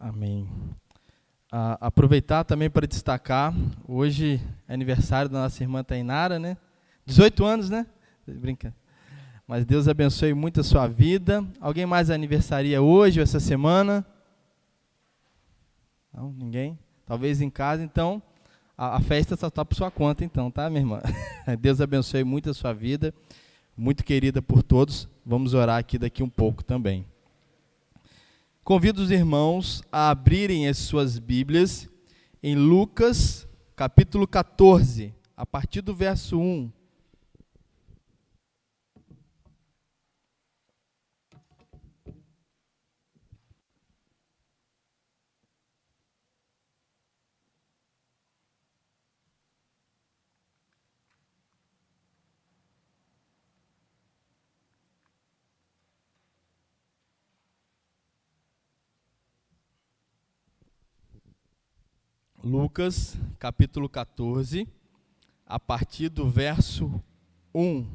Amém. Aproveitar também para destacar, hoje é aniversário da nossa irmã Tainara, né? 18 anos, né? Brinca. Mas Deus abençoe muito a sua vida. Alguém mais aniversaria hoje ou essa semana? Não, ninguém? Talvez em casa, então, a festa só está por sua conta, então, tá, minha irmã? Deus abençoe muito a sua vida, muito querida por todos. Vamos orar aqui daqui um pouco também. Convido os irmãos a abrirem as suas Bíblias em Lucas, capítulo 14, a partir do verso 1. Lucas, capítulo 14, a partir do verso 1.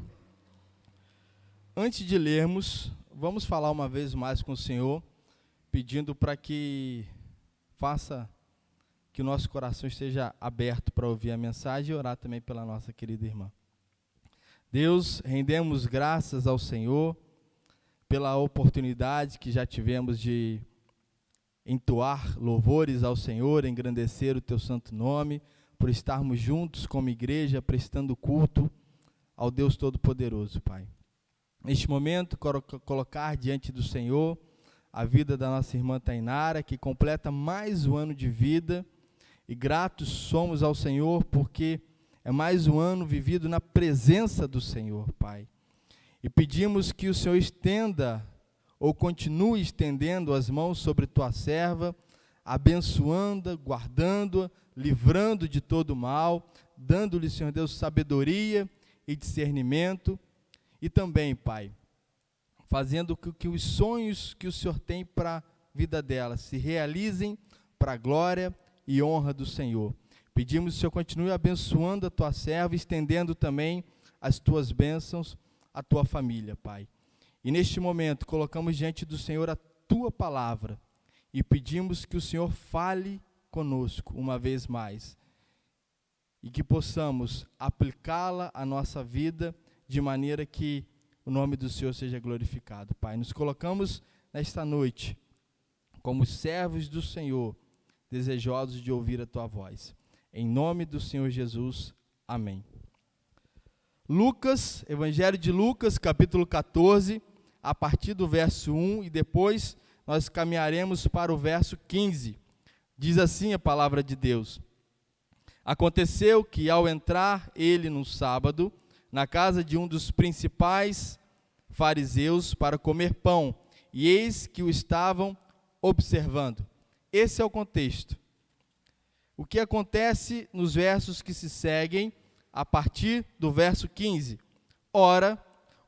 Antes de lermos, vamos falar uma vez mais com o Senhor, pedindo para que faça que o nosso coração esteja aberto para ouvir a mensagem e orar também pela nossa querida irmã. Deus, rendemos graças ao Senhor pela oportunidade que já tivemos de entoar louvores ao Senhor, engrandecer o teu santo nome, por estarmos juntos como igreja, prestando culto ao Deus Todo-Poderoso, Pai. Neste momento, colocar diante do Senhor a vida da nossa irmã Tainara, que completa mais um ano de vida, e gratos somos ao Senhor, porque é mais um ano vivido na presença do Senhor, Pai. E pedimos que o Senhor estenda ou continue estendendo as mãos sobre tua serva, abençoando-a, guardando-a, livrando de todo mal, dando-lhe, Senhor Deus, sabedoria e discernimento, e também, Pai, fazendo que os sonhos que o Senhor tem para a vida dela se realizem para a glória e honra do Senhor. Pedimos que o Senhor continue abençoando a tua serva, estendendo também as tuas bênçãos à tua família, Pai. E neste momento, colocamos diante do Senhor a tua palavra e pedimos que o Senhor fale conosco uma vez mais e que possamos aplicá-la à nossa vida de maneira que o nome do Senhor seja glorificado. Pai, nos colocamos nesta noite como servos do Senhor, desejosos de ouvir a tua voz. Em nome do Senhor Jesus, amém. Lucas, Evangelho de Lucas, capítulo 14, a partir do verso 1, e depois nós caminharemos para o verso 15. Diz assim a palavra de Deus: Aconteceu que, ao entrar ele no sábado, na casa de um dos principais fariseus para comer pão, e eis que o estavam observando. Esse é o contexto. O que acontece nos versos que se seguem, a partir do verso 15? Ora,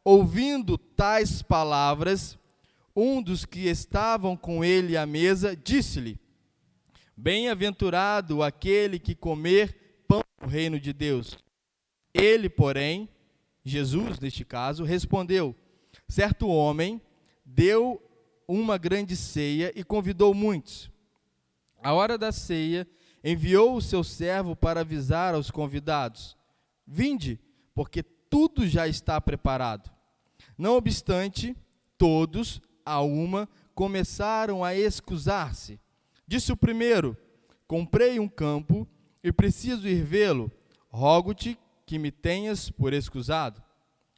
ouvindo tais palavras, um dos que estavam com ele à mesa disse-lhe: Bem-aventurado aquele que comer pão no reino de Deus. Ele, porém, Jesus, neste caso, respondeu: Certo homem deu uma grande ceia e convidou muitos. À hora da ceia, enviou o seu servo para avisar aos convidados: Vinde, porque tudo já está preparado. Não obstante, todos, a uma, começaram a excusar-se. Disse o primeiro: Comprei um campo e preciso ir vê-lo. Rogo-te que me tenhas por excusado.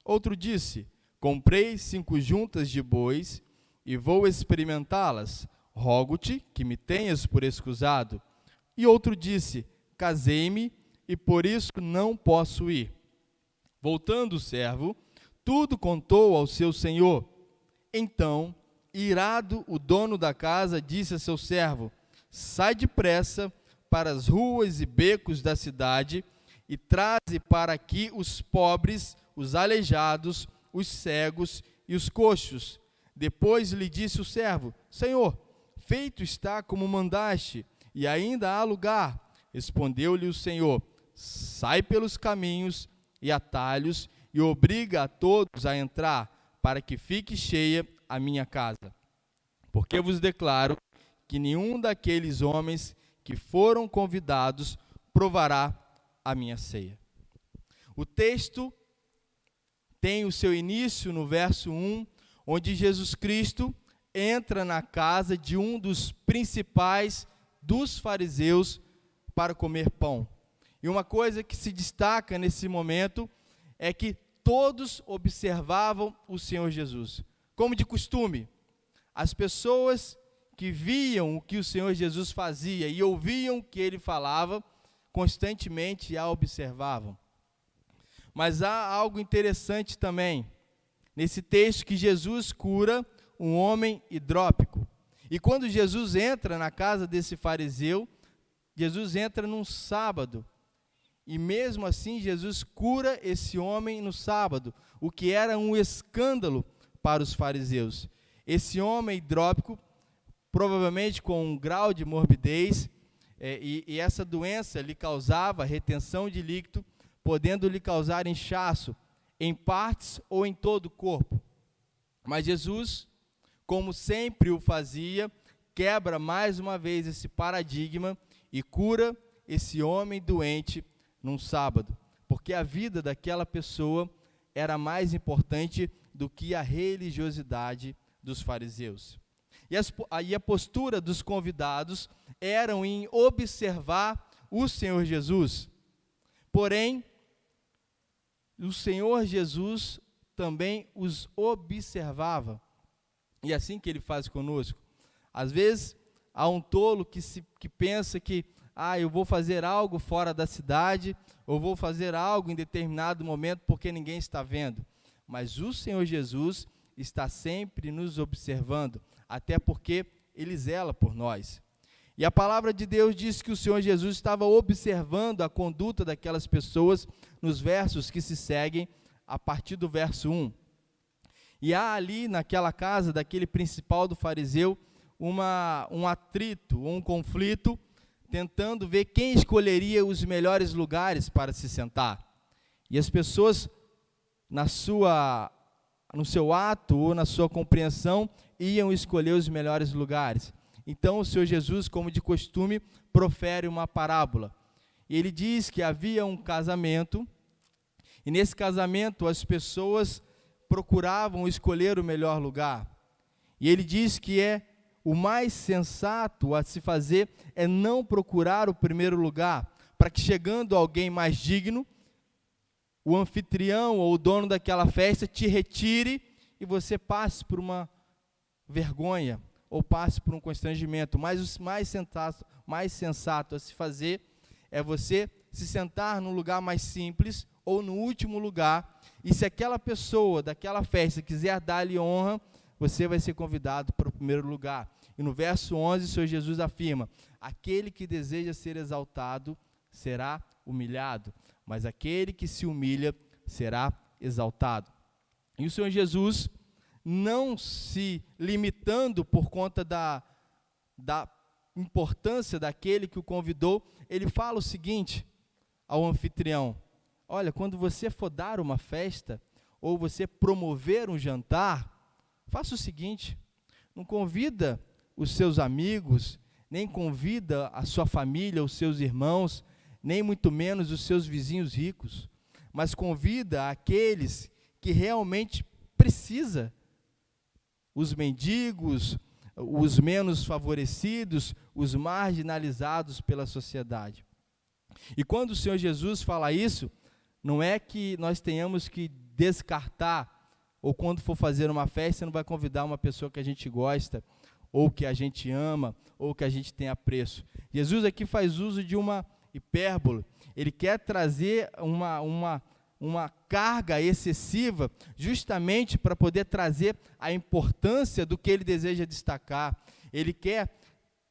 Outro disse: Comprei 5 juntas de bois e vou experimentá-las. Rogo-te que me tenhas por excusado. E outro disse: Casei-me e por isso não posso ir. Voltando o servo, tudo contou ao seu senhor. Então, irado, o dono da casa disse a seu servo: Sai depressa para as ruas e becos da cidade e traze para aqui os pobres, os aleijados, os cegos e os coxos. Depois lhe disse o servo: Senhor, feito está como mandaste, e ainda há lugar. Respondeu-lhe o Senhor: Sai pelos caminhos e atalhos e obriga a todos a entrar, para que fique cheia a minha casa. Porque vos declaro que nenhum daqueles homens que foram convidados provará a minha ceia. O texto tem o seu início no verso 1, onde Jesus Cristo entra na casa de um dos principais dos fariseus para comer pão. E uma coisa que se destaca nesse momento é que todos observavam o Senhor Jesus. Como de costume, as pessoas que viam o que o Senhor Jesus fazia e ouviam o que ele falava, constantemente a observavam. Mas há algo interessante também, nesse texto, que Jesus cura um homem hidrópico. E quando Jesus entra na casa desse fariseu, Jesus entra num sábado. E mesmo assim, Jesus cura esse homem no sábado, o que era um escândalo para os fariseus. Esse homem hidrópico, provavelmente com um grau de morbidez, e essa doença lhe causava retenção de líquido, podendo lhe causar inchaço em partes ou em todo o corpo. Mas Jesus, como sempre o fazia, quebra mais uma vez esse paradigma e cura esse homem doente num sábado, porque a vida daquela pessoa era mais importante do que a religiosidade dos fariseus. E a postura dos convidados eram em observar o Senhor Jesus. Porém, o Senhor Jesus também os observava. E é assim que ele faz conosco. Às vezes, há um tolo que pensa que eu vou fazer algo fora da cidade, ou vou fazer algo em determinado momento porque ninguém está vendo. Mas o Senhor Jesus está sempre nos observando, até porque ele zela por nós. E a palavra de Deus diz que o Senhor Jesus estava observando a conduta daquelas pessoas nos versos que se seguem, a partir do verso 1. E há ali naquela casa daquele principal do fariseu um atrito, um conflito, tentando ver quem escolheria os melhores lugares para se sentar. E as pessoas, no seu ato ou na sua compreensão, iam escolher os melhores lugares. Então o Senhor Jesus, como de costume, profere uma parábola. E ele diz que havia um casamento, e nesse casamento as pessoas procuravam escolher o melhor lugar. E ele diz que o mais sensato a se fazer é não procurar o primeiro lugar, para que chegando alguém mais digno, o anfitrião ou o dono daquela festa te retire e você passe por uma vergonha ou passe por um constrangimento. Mas o mais sensato a se fazer é você se sentar num lugar mais simples ou no último lugar, e se aquela pessoa daquela festa quiser dar-lhe honra, você vai ser convidado para o primeiro lugar. E no verso 11, o Senhor Jesus afirma: aquele que deseja ser exaltado será humilhado, mas aquele que se humilha será exaltado. E o Senhor Jesus, não se limitando por conta da importância daquele que o convidou, ele fala o seguinte ao anfitrião: olha, quando você for dar uma festa, ou você promover um jantar, faça o seguinte: não convida os seus amigos, nem convida a sua família, os seus irmãos, nem muito menos os seus vizinhos ricos, mas convida aqueles que realmente precisa, os mendigos, os menos favorecidos, os marginalizados pela sociedade. E quando o Senhor Jesus fala isso, não é que nós tenhamos que descartar, ou quando for fazer uma festa, não vai convidar uma pessoa que a gente gosta, ou que a gente ama, ou que a gente tem apreço. Jesus aqui faz uso de uma hipérbole. Ele quer trazer uma carga excessiva, justamente para poder trazer a importância do que ele deseja destacar. Ele quer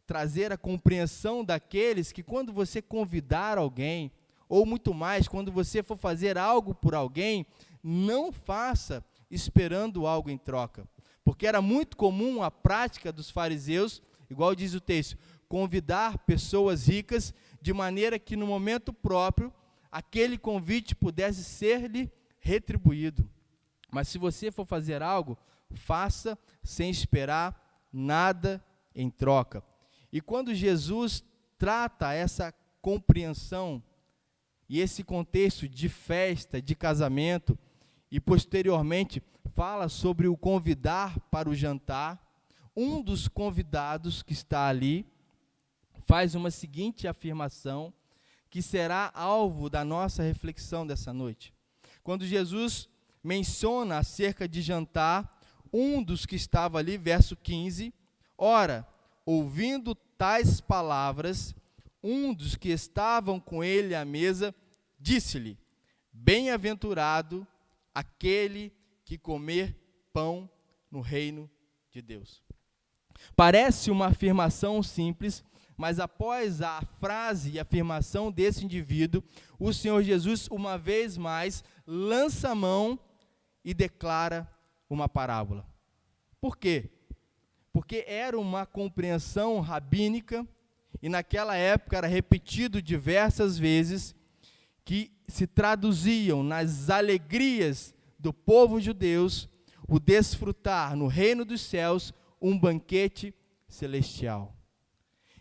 trazer a compreensão daqueles que, quando você convidar alguém, ou muito mais, quando você for fazer algo por alguém, não faça esperando algo em troca. Porque era muito comum a prática dos fariseus, igual diz o texto, convidar pessoas ricas, de maneira que no momento próprio, aquele convite pudesse ser-lhe retribuído. Mas se você for fazer algo, faça sem esperar nada em troca. E quando Jesus trata essa compreensão e esse contexto de festa, de casamento, e posteriormente fala sobre o convidar para o jantar, um dos convidados que está ali faz uma seguinte afirmação, que será alvo da nossa reflexão dessa noite. Quando Jesus menciona acerca de jantar, um dos que estava ali, verso 15, ora, ouvindo tais palavras, um dos que estavam com ele à mesa, disse-lhe, bem-aventurado aquele que comer pão no reino de Deus. Parece uma afirmação simples, mas após a frase e afirmação desse indivíduo, o Senhor Jesus, uma vez mais, lança a mão e declara uma parábola. Por quê? Porque era uma compreensão rabínica, e naquela época era repetido diversas vezes, que se traduziam nas alegrias do povo judeu, o desfrutar no reino dos céus um banquete celestial.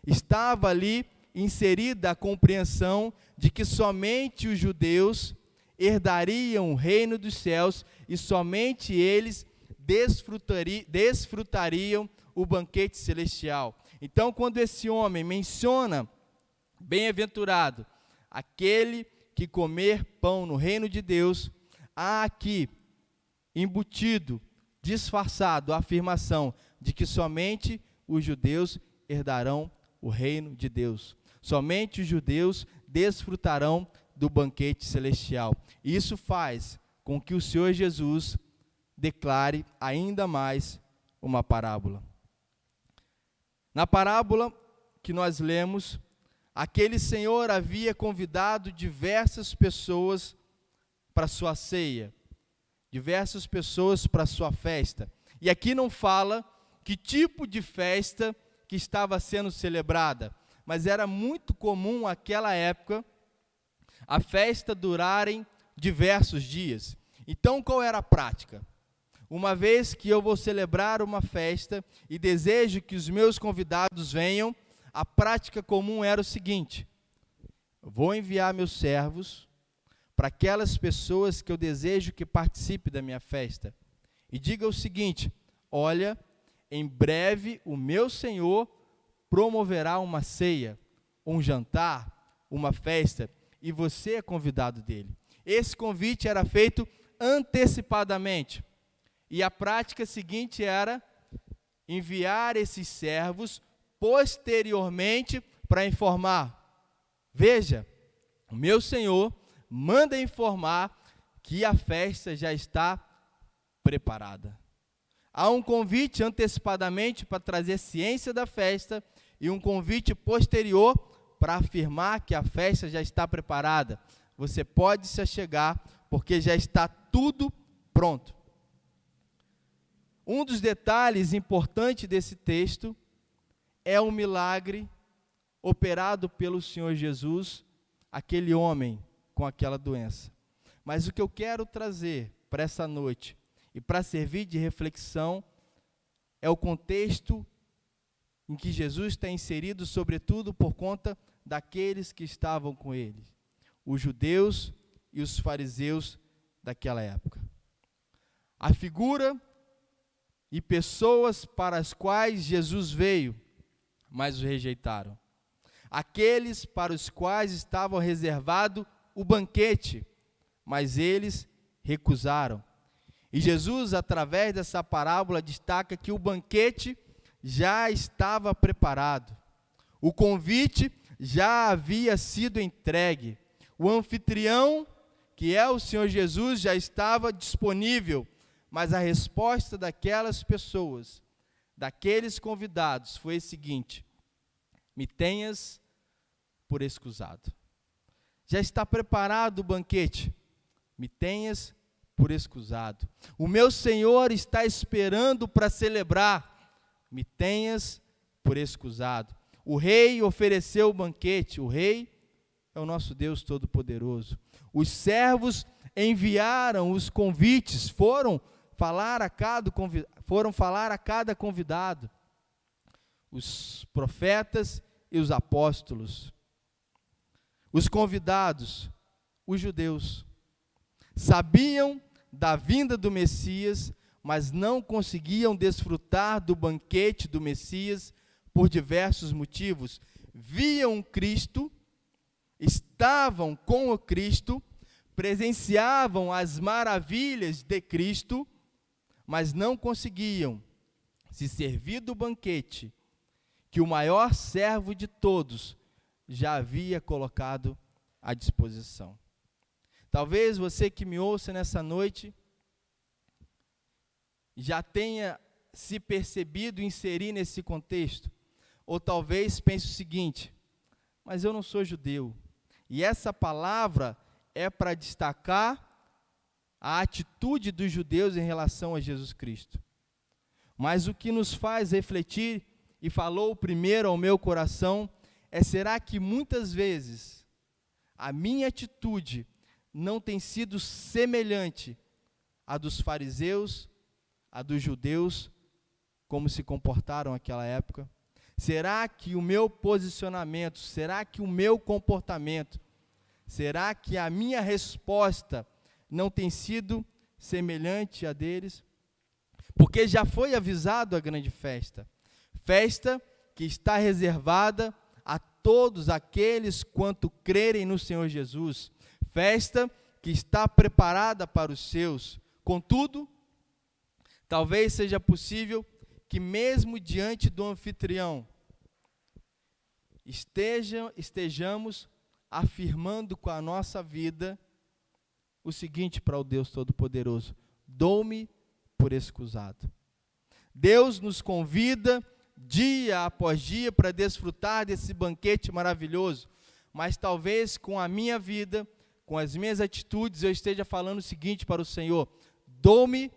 Estava ali inserida a compreensão de que somente os judeus herdariam o reino dos céus e somente eles desfrutariam o banquete celestial. Então, quando esse homem menciona, bem-aventurado, aquele que comer pão no reino de Deus, há aqui embutido, disfarçado, a afirmação de que somente os judeus herdarão o reino de Deus. Somente os judeus desfrutarão do banquete celestial. Isso faz com que o Senhor Jesus declare ainda mais uma parábola. Na parábola que nós lemos, aquele senhor havia convidado diversas pessoas para sua ceia, diversas pessoas para sua festa. E aqui não fala que tipo de festa que estava sendo celebrada, mas era muito comum naquela época a festa durarem diversos dias. Então, qual era a prática? Uma vez que eu vou celebrar uma festa e desejo que os meus convidados venham, a prática comum era o seguinte: vou enviar meus servos para aquelas pessoas que eu desejo que participe da minha festa. E diga o seguinte: olha, em breve o meu Senhor promoverá uma ceia, um jantar, uma festa, e você é convidado dele. Esse convite era feito antecipadamente. E a prática seguinte era enviar esses servos posteriormente para informar. Veja, o meu Senhor manda informar que a festa já está preparada. Há um convite antecipadamente para trazer ciência da festa e um convite posterior para afirmar que a festa já está preparada. Você pode se achegar porque já está tudo pronto. Um dos detalhes importantes desse texto é o milagre operado pelo Senhor Jesus, aquele homem com aquela doença. Mas o que eu quero trazer para essa noite e para servir de reflexão é o contexto em que Jesus está inserido, sobretudo por conta daqueles que estavam com ele, os judeus e os fariseus daquela época. A figura e pessoas para as quais Jesus veio, mas o rejeitaram. Aqueles para os quais estava reservado o banquete, mas eles recusaram. E Jesus, através dessa parábola, destaca que o banquete já estava preparado. O convite já havia sido entregue. O anfitrião, que é o Senhor Jesus, já estava disponível. Mas a resposta daquelas pessoas, daqueles convidados, foi a seguinte: me tenhas por escusado. Já está preparado o banquete, me tenhas por escusado. O meu Senhor está esperando para celebrar, me tenhas por escusado. O rei ofereceu o banquete, o rei é o nosso Deus Todo-Poderoso. Os servos enviaram os convites, foram falar a cada convidado. os profetas e os apóstolos. Os convidados, os judeus, sabiam da vinda do Messias, mas não conseguiam desfrutar do banquete do Messias por diversos motivos. Viam Cristo, estavam com o Cristo, presenciavam as maravilhas de Cristo, mas não conseguiam se servir do banquete que o maior servo de todos já havia colocado à disposição. Talvez você que me ouça nessa noite já tenha se percebido inserir nesse contexto, ou talvez pense o seguinte: mas eu não sou judeu. E essa palavra é para destacar a atitude dos judeus em relação a Jesus Cristo. Mas o que nos faz refletir, e falou primeiro ao meu coração, será que muitas vezes a minha atitude não tem sido semelhante à dos fariseus, à dos judeus, como se comportaram naquela época? Será que o meu posicionamento, será que o meu comportamento, será que a minha resposta não tem sido semelhante à deles? Porque já foi avisado a grande festa, festa que está reservada a todos aqueles quanto crerem no Senhor Jesus, festa que está preparada para os seus. Contudo, talvez seja possível que mesmo diante do anfitrião, estejamos afirmando com a nossa vida o seguinte para o Deus Todo-Poderoso: dou-me por escusado. Deus nos convida dia após dia para desfrutar desse banquete maravilhoso, mas talvez com a minha vida, com as minhas atitudes, eu esteja falando o seguinte para o Senhor: dou-me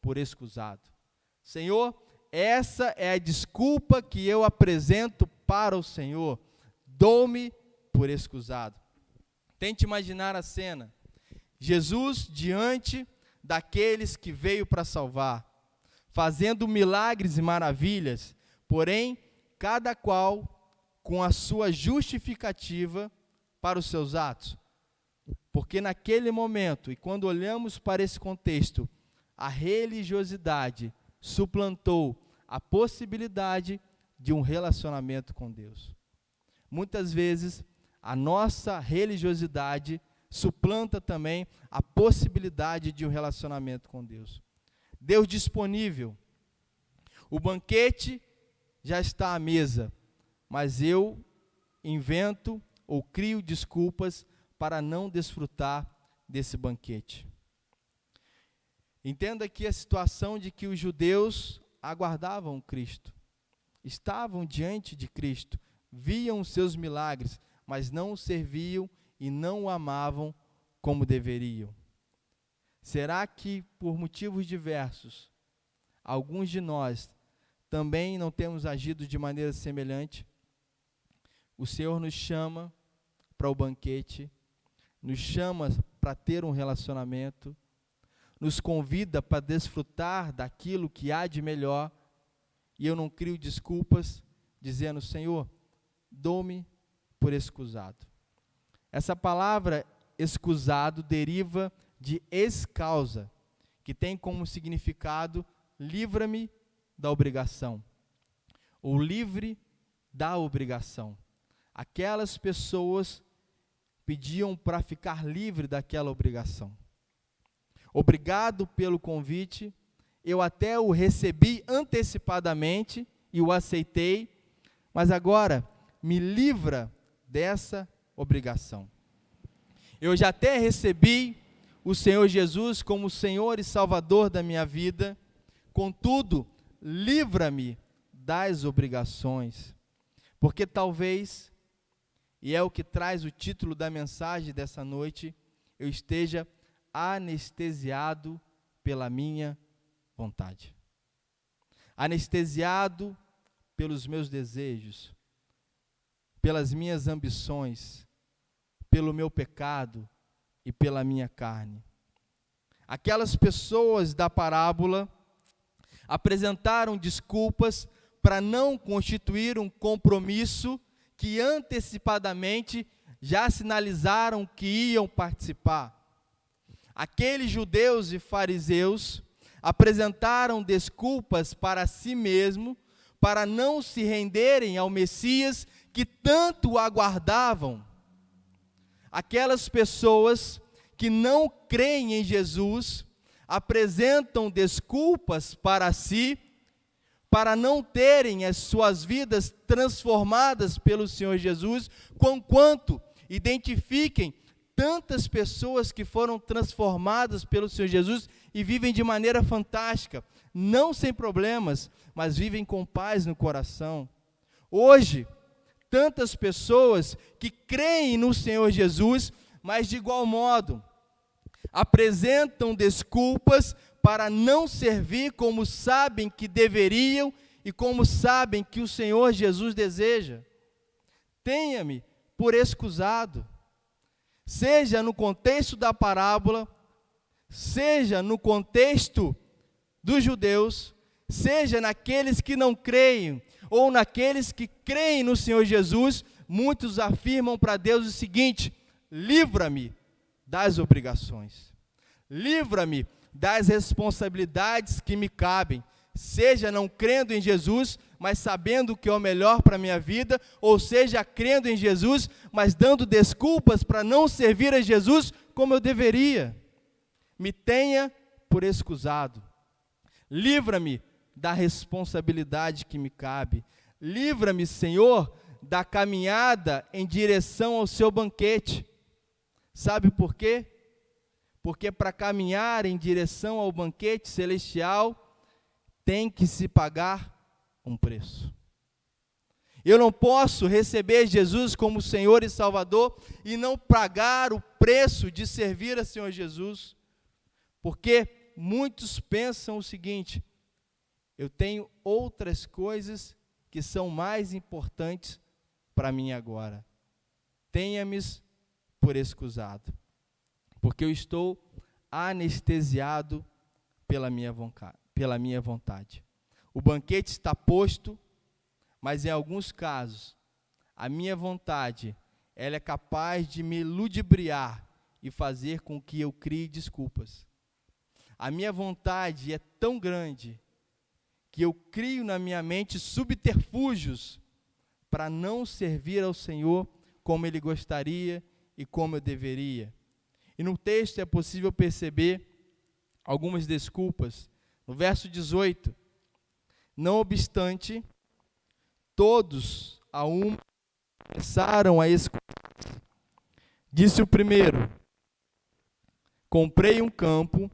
por escusado. Senhor, essa é a desculpa que eu apresento para o Senhor: dou-me por escusado. Tente imaginar a cena: Jesus diante daqueles que veio para salvar, fazendo milagres e maravilhas, porém, cada qual com a sua justificativa para os seus atos. Porque naquele momento, e quando olhamos para esse contexto, a religiosidade suplantou a possibilidade de um relacionamento com Deus. Muitas vezes, a nossa religiosidade suplanta também a possibilidade de um relacionamento com Deus. Deus disponível, o banquete já está à mesa, mas eu invento ou crio desculpas para não desfrutar desse banquete. Entenda aqui a situação de que os judeus aguardavam Cristo, estavam diante de Cristo, viam os seus milagres, mas não o serviam e não o amavam como deveriam. Será que, por motivos diversos, alguns de nós também não temos agido de maneira semelhante? O Senhor nos chama para o banquete, nos chama para ter um relacionamento, nos convida para desfrutar daquilo que há de melhor, e eu não crio desculpas, dizendo: Senhor, dou-me por escusado. Essa palavra escusado deriva de ex-causa, que tem como significado livra-me da obrigação, ou livre da obrigação. Aquelas pessoas pediam para ficar livre daquela obrigação. Obrigado pelo convite, eu até o recebi antecipadamente e o aceitei, mas agora me livra dessa obrigação. Eu já até recebi o Senhor Jesus como Senhor e Salvador da minha vida, contudo, livra-me das obrigações, porque talvez, e é o que traz o título da mensagem dessa noite, eu esteja anestesiado pela minha vontade, anestesiado pelos meus desejos, pelas minhas ambições, pelo meu pecado e pela minha carne. Aquelas pessoas da parábola apresentaram desculpas para não constituir um compromisso que antecipadamente já sinalizaram que iam participar. Aqueles judeus e fariseus apresentaram desculpas para si mesmos para não se renderem ao Messias que tanto aguardavam. Aquelas pessoas que não creem em Jesus apresentam desculpas para si para não terem as suas vidas transformadas pelo Senhor Jesus, conquanto identifiquem tantas pessoas que foram transformadas pelo Senhor Jesus e vivem de maneira fantástica, não sem problemas, mas vivem com paz no coração. Hoje, tantas pessoas que creem no Senhor Jesus, mas de igual modo apresentam desculpas para não servir como sabem que deveriam e como sabem que o Senhor Jesus deseja. Tenha-me por excusado, seja no contexto da parábola, seja no contexto dos judeus, seja naqueles que não creem, ou naqueles que creem no Senhor Jesus, muitos afirmam para Deus o seguinte: livra-me das obrigações, livra-me das responsabilidades que me cabem, seja não crendo em Jesus, mas sabendo que é o melhor para a minha vida, ou seja, crendo em Jesus, mas dando desculpas para não servir a Jesus como eu deveria. Me tenha por excusado, livra-me da responsabilidade que me cabe, livra-me, Senhor, da caminhada em direção ao seu banquete. Sabe por quê? Porque para caminhar em direção ao banquete celestial, tem que se pagar um preço. Eu não posso receber Jesus como Senhor e Salvador e não pagar o preço de servir a Senhor Jesus, porque muitos pensam o seguinte: eu tenho outras coisas que são mais importantes para mim agora. Tenha-me por excusado, porque eu estou anestesiado pela minha vontade. O banquete está posto, mas em alguns casos, a minha vontade, ela é capaz de me ludibriar e fazer com que eu crie desculpas. A minha vontade é tão grande que eu crio na minha mente subterfúgios para não servir ao Senhor como Ele gostaria e como eu deveria. E no texto é possível perceber algumas desculpas. No verso 18, não obstante, todos a uma começaram a escutar. Disse o primeiro: comprei um campo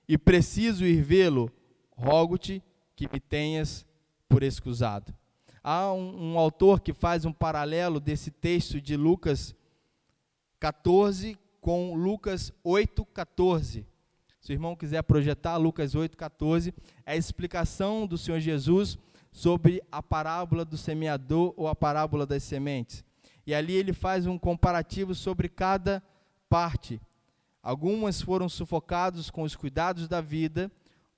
e preciso ir vê-lo, rogo-te que me tenhas por excusado. Há um autor que faz um paralelo desse texto de Lucas 14 com Lucas 8,14. Se o irmão quiser projetar, Lucas 8,14, é a explicação do Senhor Jesus sobre a parábola do semeador ou a parábola das sementes. E ali ele faz um comparativo sobre cada parte. Algumas foram sufocados com os cuidados da vida,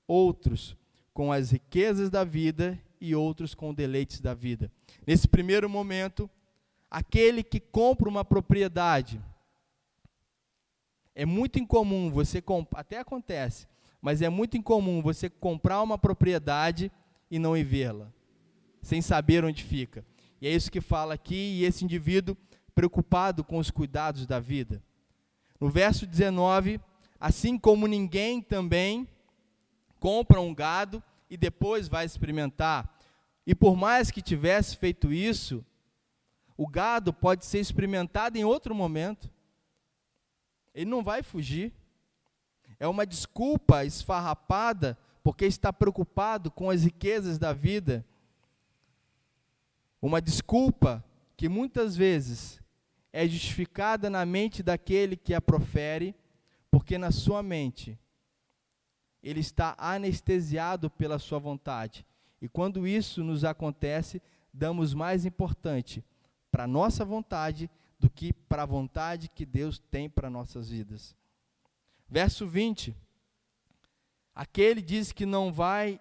outros com as riquezas da vida e outros com deleites da vida. Nesse primeiro momento, aquele que compra uma propriedade, é muito incomum você até acontece, mas é muito incomum você comprar uma propriedade e não ir vê-la, sem saber onde fica. E é isso que fala aqui, e esse indivíduo preocupado com os cuidados da vida. No verso 19, assim como ninguém também compra um gado e depois vai experimentar. E por mais que tivesse feito isso, o gado pode ser experimentado em outro momento. Ele não vai fugir. É uma desculpa esfarrapada, porque está preocupado com as riquezas da vida. Uma desculpa que muitas vezes é justificada na mente daquele que a profere, porque na sua mente ele está anestesiado pela sua vontade. E quando isso nos acontece, damos mais importante para a nossa vontade do que para a vontade que Deus tem para nossas vidas. Verso 20. Aquele diz que não vai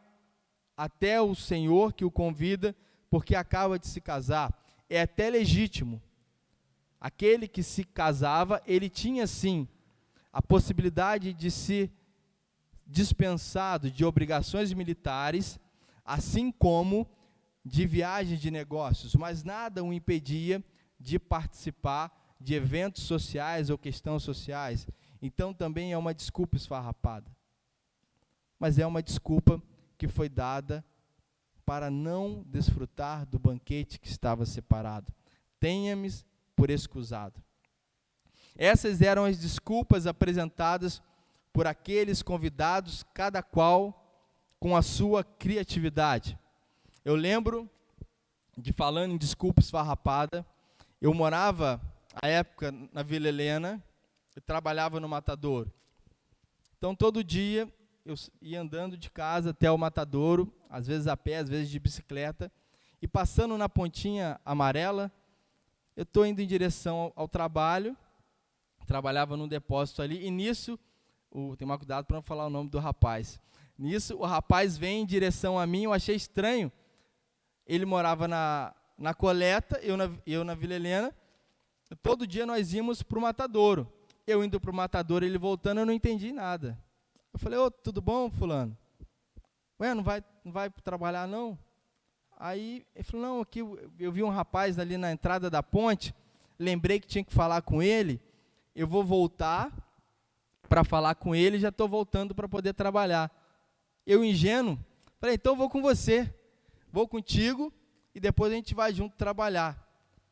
até o Senhor que o convida, porque acaba de se casar. É até legítimo. Aquele que se casava, ele tinha sim a possibilidade de ser dispensado de obrigações militares, assim como de viagens de negócios, mas nada o impedia de participar de eventos sociais ou questões sociais. Então também é uma desculpa esfarrapada. Mas é uma desculpa que foi dada para não desfrutar do banquete que estava separado. Tenha-me por escusado. Essas eram as desculpas apresentadas por aqueles convidados, cada qual com a sua criatividade. Eu lembro de, falando em desculpa esfarrapada, eu morava, à época, na Vila Helena, eu trabalhava no Matadouro. Então, todo dia, eu ia andando de casa até o Matadouro, às vezes a pé, às vezes de bicicleta, e passando na pontinha amarela, eu estou indo em direção ao trabalho, trabalhava num depósito ali, e nisso, tem que tomar cuidado para não falar o nome do rapaz. Nisso, o rapaz vem em direção a mim, eu achei estranho. Ele morava na Coleta, eu na Vila Helena. Todo dia nós íamos para o Matadouro. Eu indo para o Matadouro, ele voltando, eu não entendi nada. Eu falei, ô, tudo bom, fulano? Ué, não vai trabalhar, não? Aí, ele falou, não, aqui eu vi um rapaz ali na entrada da ponte, lembrei que tinha que falar com ele, eu vou voltar para falar com ele, já estou voltando para poder trabalhar. Eu, ingênuo, falei, então eu vou com você, vou contigo e depois a gente vai junto trabalhar.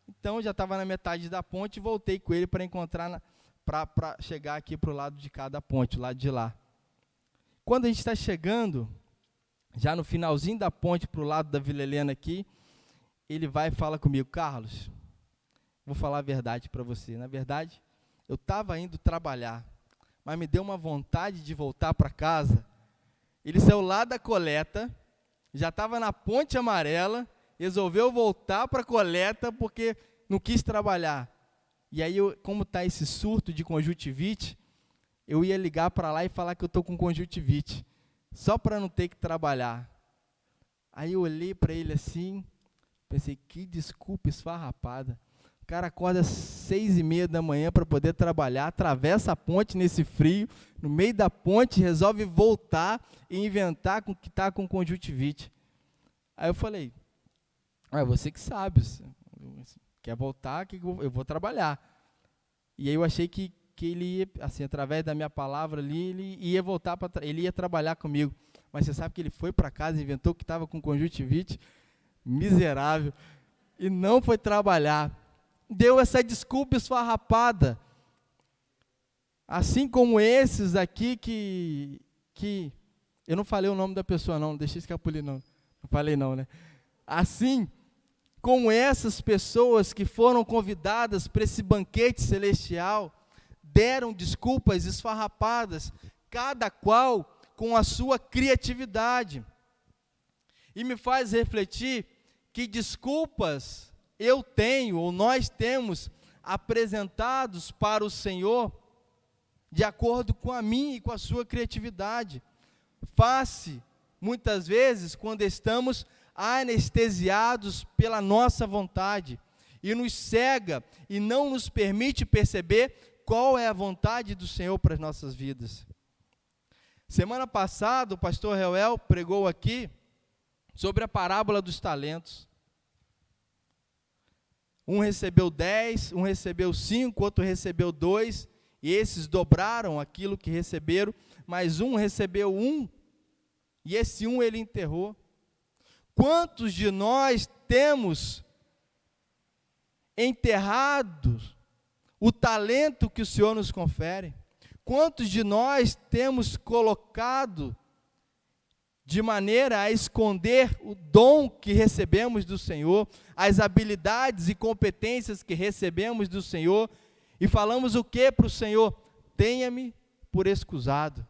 Então, já estava na metade da ponte e voltei com ele para encontrar, para chegar aqui para o lado de cá da ponte, o lado de lá. Quando a gente está chegando, já no finalzinho da ponte para o lado da Vila Helena aqui, ele vai e fala comigo, Carlos, vou falar a verdade para você. Na verdade, eu estava indo trabalhar, mas me deu uma vontade de voltar para casa. Ele saiu lá da Coleta, já estava na Ponte Amarela, resolveu voltar para a Coleta porque não quis trabalhar. E aí, como está esse surto de conjuntivite, eu ia ligar para lá e falar que eu estou com conjuntivite, só para não ter que trabalhar. Aí eu olhei para ele assim, pensei, que desculpa esfarrapada. O cara acorda às 6h30 da manhã para poder trabalhar, atravessa a ponte nesse frio, no meio da ponte, resolve voltar e inventar que está com conjuntivite. Aí eu falei, você que sabe, quer voltar, que eu vou trabalhar. E aí eu achei que ele ia, assim, através da minha palavra ali, ele ia voltar, ele ia trabalhar comigo. Mas você sabe que ele foi para casa e inventou que estava com conjuntivite? Miserável. E não foi trabalhar. Deu essa desculpa esfarrapada. Assim como esses aqui que eu não falei o nome da pessoa não deixei escapulir não falei não, né? Assim como essas pessoas que foram convidadas para esse banquete celestial, deram desculpas esfarrapadas, cada qual com a sua criatividade. E me faz refletir que desculpas eu tenho, ou nós temos, apresentados para o Senhor, de acordo com a minha e com a sua criatividade. Face, muitas vezes, quando estamos anestesiados pela nossa vontade, e nos cega, e não nos permite perceber qual é a vontade do Senhor para as nossas vidas. Semana passada, o pastor Reuel pregou aqui sobre a parábola dos talentos. Um recebeu 10, um recebeu 5, outro recebeu 2, e esses dobraram aquilo que receberam, mas um recebeu 1, e esse 1 ele enterrou. Quantos de nós temos enterrado o talento que o Senhor nos confere? Quantos de nós temos colocado de maneira a esconder o dom que recebemos do Senhor, as habilidades e competências que recebemos do Senhor, e falamos o que para o Senhor? Tenha-me por escusado.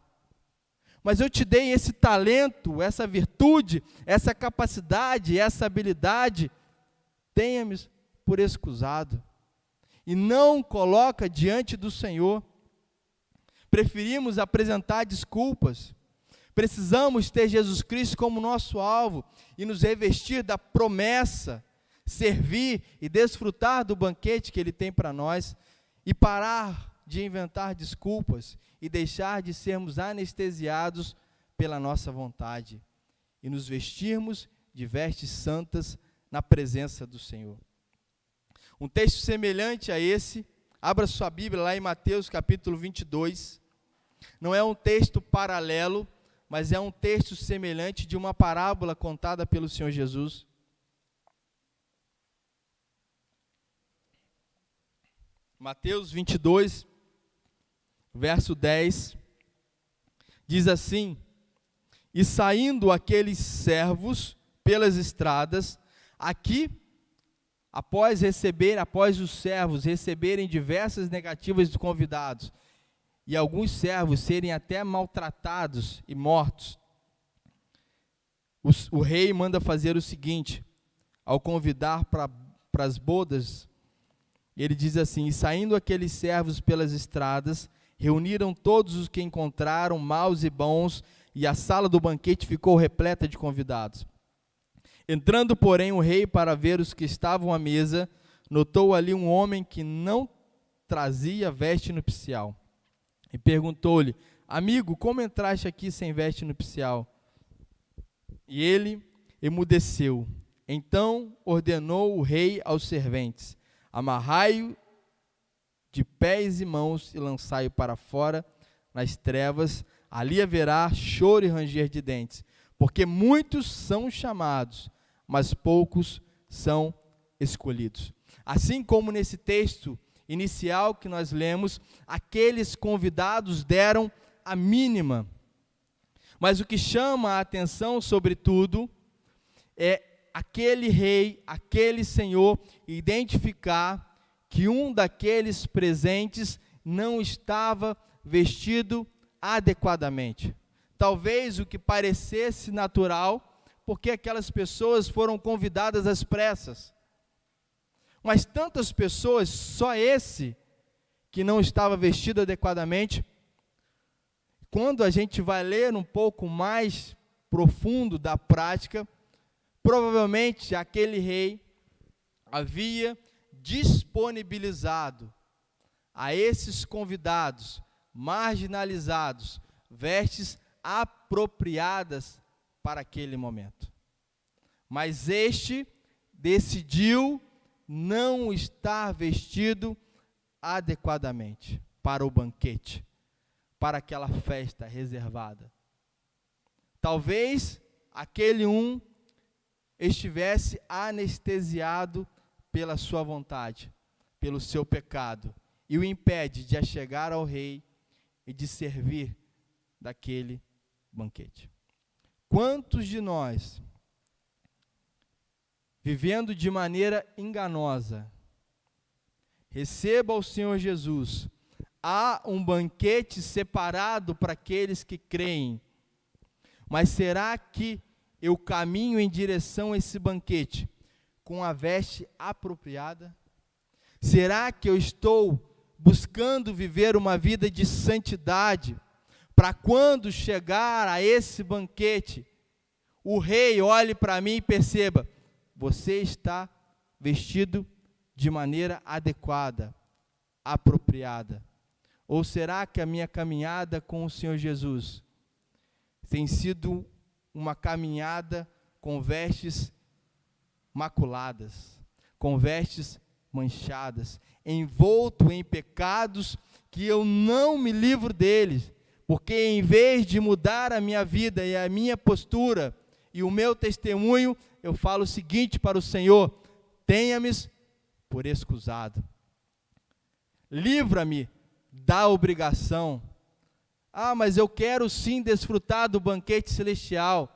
Mas eu te dei esse talento, essa virtude, essa capacidade, essa habilidade, tenha-me por escusado. E não coloca diante do Senhor. Preferimos apresentar desculpas. Precisamos ter Jesus Cristo como nosso alvo e nos revestir da promessa, servir e desfrutar do banquete que Ele tem para nós e parar de inventar desculpas e deixar de sermos anestesiados pela nossa vontade e nos vestirmos de vestes santas na presença do Senhor. Um texto semelhante a esse, abra sua Bíblia lá em Mateus capítulo 22, não é um texto paralelo, mas é um texto semelhante de uma parábola contada pelo Senhor Jesus. Mateus 22, verso 10, diz assim: E saindo aqueles servos pelas estradas, aqui, após os servos receberem diversas negativas dos convidados, e alguns servos serem até maltratados e mortos, o rei manda fazer o seguinte, ao convidar para as bodas, ele diz assim: E saindo aqueles servos pelas estradas, reuniram todos os que encontraram, maus e bons, e a sala do banquete ficou repleta de convidados. Entrando, porém, o rei para ver os que estavam à mesa, notou ali um homem que não trazia veste nupcial. E perguntou-lhe: Amigo, como entraste aqui sem veste nupcial? E ele emudeceu. Então ordenou o rei aos serventes: Amarrai-o de pés e mãos e lançai-o para fora nas trevas. Ali haverá choro e ranger de dentes, porque muitos são chamados, mas poucos são escolhidos. Assim como nesse texto inicial que nós lemos, aqueles convidados deram a mínima. Mas o que chama a atenção, sobretudo, é aquele rei, aquele senhor, identificar que um daqueles presentes não estava vestido adequadamente. Talvez o que parecesse natural, porque aquelas pessoas foram convidadas às pressas. Mas tantas pessoas, só esse que não estava vestido adequadamente. Quando a gente vai ler um pouco mais profundo da prática, provavelmente aquele rei havia disponibilizado a esses convidados marginalizados vestes apropriadas para aquele momento. Mas este decidiu não estar vestido adequadamente para o banquete, para aquela festa reservada. Talvez aquele estivesse anestesiado pela sua vontade, pelo seu pecado, e o impede de chegar ao rei e de servir daquele banquete. Quantos de nós, vivendo de maneira enganosa, receba o Senhor Jesus, há um banquete separado para aqueles que creem, mas será que eu caminho em direção a esse banquete com a veste apropriada? Será que eu estou buscando viver uma vida de santidade, para quando chegar a esse banquete, o rei olhe para mim e perceba: você está vestido de maneira adequada, apropriada? Ou será que a minha caminhada com o Senhor Jesus tem sido uma caminhada com vestes maculadas, com vestes manchadas, envolto em pecados que eu não me livro deles, porque em vez de mudar a minha vida e a minha postura e o meu testemunho, eu falo o seguinte para o Senhor: tenha-me por excusado, livra-me da obrigação. Mas eu quero sim desfrutar do banquete celestial.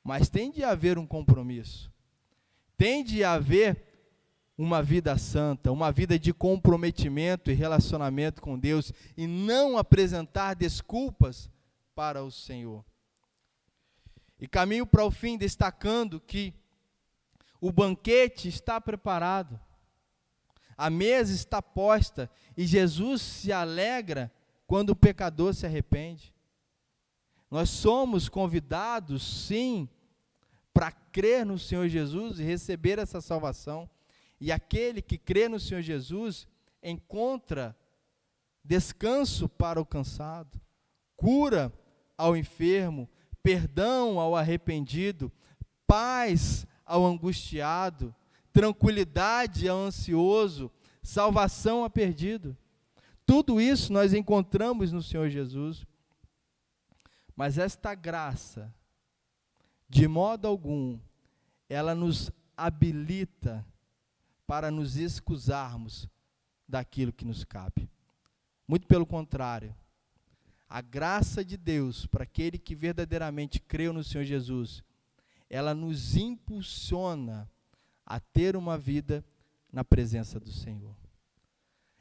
Mas tem de haver um compromisso, tem de haver uma vida santa, uma vida de comprometimento e relacionamento com Deus, e não apresentar desculpas para o Senhor. E caminho para o fim destacando que o banquete está preparado, a mesa está posta, e Jesus se alegra quando o pecador se arrepende. Nós somos convidados, sim, para crer no Senhor Jesus e receber essa salvação. E aquele que crê no Senhor Jesus encontra descanso para o cansado, cura ao enfermo, perdão ao arrependido, paz ao angustiado, tranquilidade ao ansioso, salvação ao perdido. Tudo isso nós encontramos no Senhor Jesus. Mas esta graça, de modo algum, ela nos habilita para nos excusarmos daquilo que nos cabe. Muito pelo contrário, a graça de Deus, para aquele que verdadeiramente creu no Senhor Jesus, ela nos impulsiona a ter uma vida na presença do Senhor.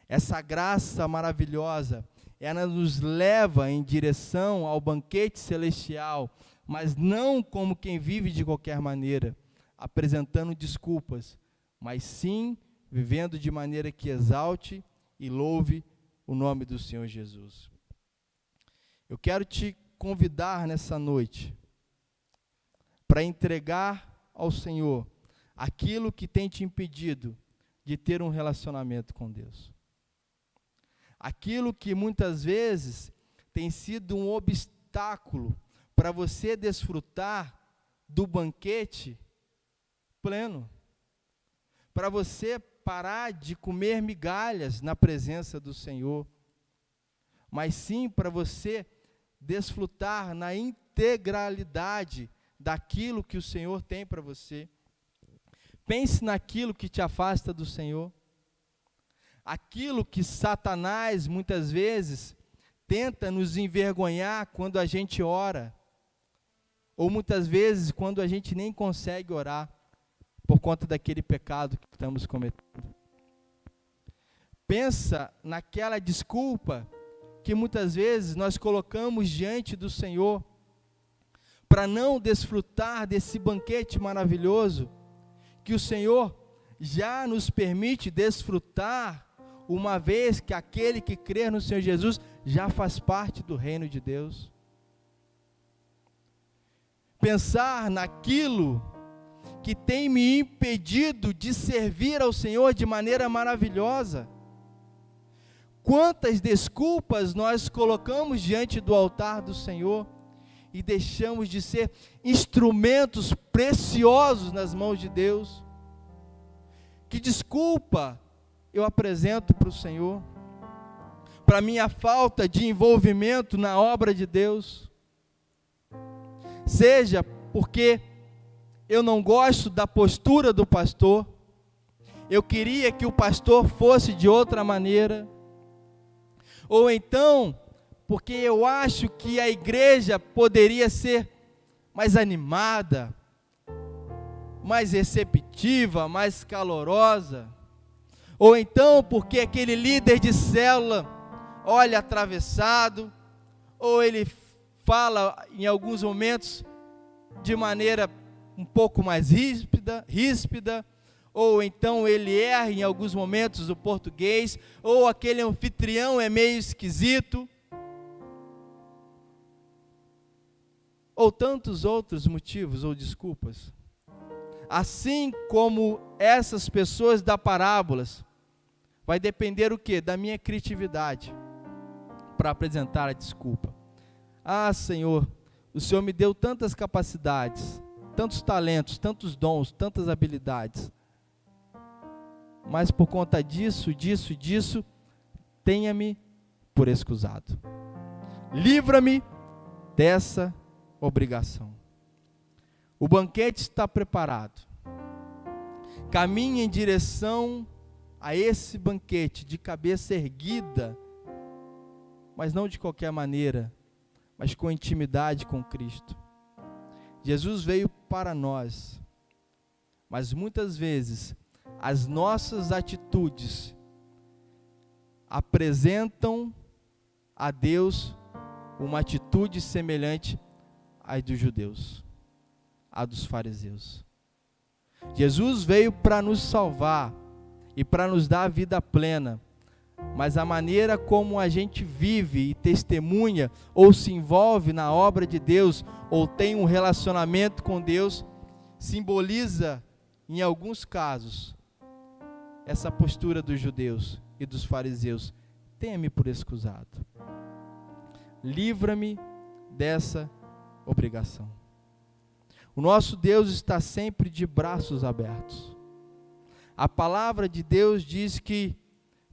Essa graça maravilhosa, ela nos leva em direção ao banquete celestial, mas não como quem vive de qualquer maneira, apresentando desculpas, mas sim vivendo de maneira que exalte e louve o nome do Senhor Jesus. Eu quero te convidar nessa noite para entregar ao Senhor aquilo que tem te impedido de ter um relacionamento com Deus. Aquilo que muitas vezes tem sido um obstáculo para você desfrutar do banquete pleno, para você parar de comer migalhas na presença do Senhor, mas sim para você desfrutar na integralidade daquilo que o Senhor tem para você. Pense naquilo que te afasta do Senhor. Aquilo que Satanás, muitas vezes, tenta nos envergonhar quando a gente ora, ou muitas vezes quando a gente nem consegue orar, por conta daquele pecado que estamos cometendo. Pensa naquela desculpa que muitas vezes nós colocamos diante do Senhor, para não desfrutar desse banquete maravilhoso, que o Senhor já nos permite desfrutar, uma vez que aquele que crê no Senhor Jesus já faz parte do reino de Deus. Pensar naquilo que tem me impedido de servir ao Senhor de maneira maravilhosa. Quantas desculpas nós colocamos diante do altar do Senhor e deixamos de ser instrumentos preciosos nas mãos de Deus. Que desculpa eu apresento para o Senhor, para minha falta de envolvimento na obra de Deus, seja porque eu não gosto da postura do pastor, eu queria que o pastor fosse de outra maneira, ou então, porque eu acho que a igreja poderia ser mais animada, mais receptiva, mais calorosa, ou então porque aquele líder de célula olha atravessado, ou ele fala em alguns momentos de maneira um pouco mais ríspida, ou então ele erra em alguns momentos o português, ou aquele anfitrião é meio esquisito, ou tantos outros motivos ou desculpas. Assim como essas pessoas da parábolas, vai depender o quê? Da minha criatividade para apresentar a desculpa. Ah, Senhor, o Senhor me deu tantas capacidades, tantos talentos, tantos dons, tantas habilidades, mas por conta disso, tenha-me por excusado. Livra-me dessa obrigação. O banquete está preparado. Caminhe em direção a esse banquete de cabeça erguida, mas não de qualquer maneira, mas com intimidade com Cristo. Jesus veio para nós, mas muitas vezes as nossas atitudes apresentam a Deus uma atitude semelhante à dos judeus, à dos fariseus. Jesus veio para nos salvar e para nos dar a vida plena, mas a maneira como a gente vive e testemunha, ou se envolve na obra de Deus, ou tem um relacionamento com Deus, simboliza, em alguns casos, essa postura dos judeus e dos fariseus: tenha-me por escusado, livra-me dessa obrigação. O nosso Deus está sempre de braços abertos. A palavra de Deus diz que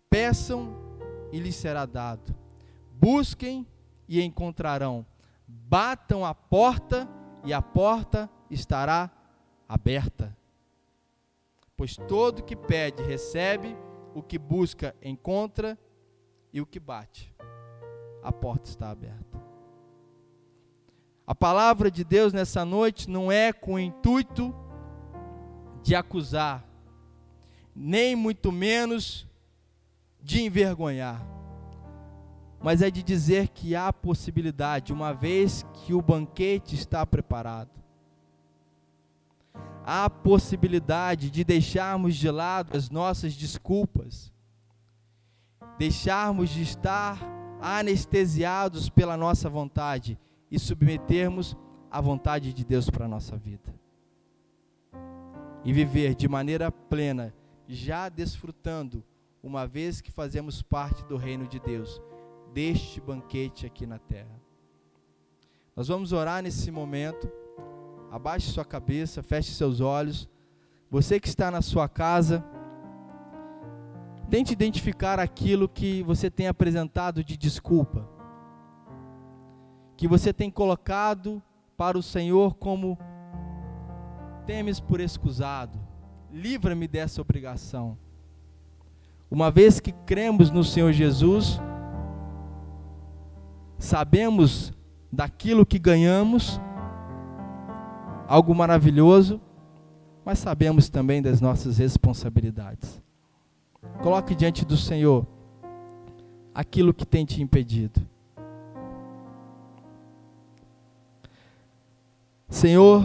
peçam e lhes será dado, busquem e encontrarão, batam a porta e a porta estará aberta. Pois todo que pede recebe, o que busca encontra, e o que bate, a porta está aberta. A palavra de Deus nessa noite não é com o intuito de acusar, nem muito menos de envergonhar, mas é de dizer que há possibilidade, uma vez que o banquete está preparado. Há possibilidade de deixarmos de lado as nossas desculpas, deixarmos de estar anestesiados pela nossa vontade e submetermos à vontade de Deus para a nossa vida. E viver de maneira plena, já desfrutando, uma vez que fazemos parte do reino de Deus, deste banquete aqui na terra. Nós vamos orar nesse momento. Abaixe sua cabeça, feche seus olhos. Você que está na sua casa, tente identificar aquilo que você tem apresentado de desculpa, que você tem colocado para o Senhor como: tenha-me por escusado, livra-me dessa obrigação. Uma vez que cremos no Senhor Jesus, sabemos daquilo que ganhamos, algo maravilhoso, mas sabemos também das nossas responsabilidades. Coloque diante do Senhor aquilo que tem te impedido. Senhor,